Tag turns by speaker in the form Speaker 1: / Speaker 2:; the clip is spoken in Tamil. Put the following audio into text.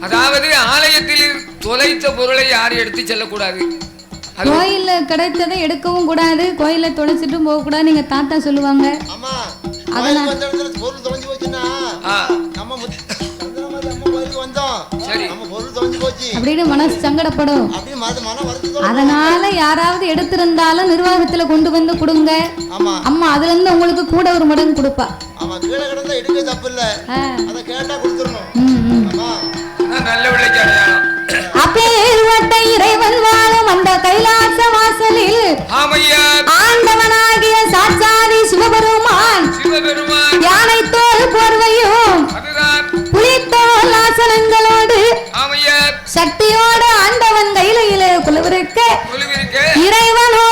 Speaker 1: அதாவது ஆலயத்தில் தொலைத்த பொருளை யாரும் எடுத்து செல்லக்கூடாது.
Speaker 2: கோயில்ல கிடைத்ததை எடுக்கவும் கூடாது, கோயில தொலைச்சிட்டும் போக கூடாது. நீங்க தாத்தா சொல்லுவாங்க. அதனால
Speaker 3: பொருள் தொலைஞ்சு போச்சுன்னா
Speaker 2: அப்படின்னு மனசு சங்கடப்படும். அதனால யாராவது எடுத்திருந்தாலும் நிர்வாகத்துல கொண்டு வந்து கொடுங்க. அம்மா அதுல இருந்து உங்களுக்கு கூட ஒரு மடங்கு கொடுப்பா. அப்பேற்பட்ட இறைவன் வாழும் அந்த கைலாச வாசலில் ஆண்டவனாகிய சாட்சாதி சிவபெருமான் யானை தோல் போர்வையும் புலித்தோல் ஆசனங்களோடு சக்தியோடு ஆண்டவன் கையிலே குழுவிருக்க இறைவனோ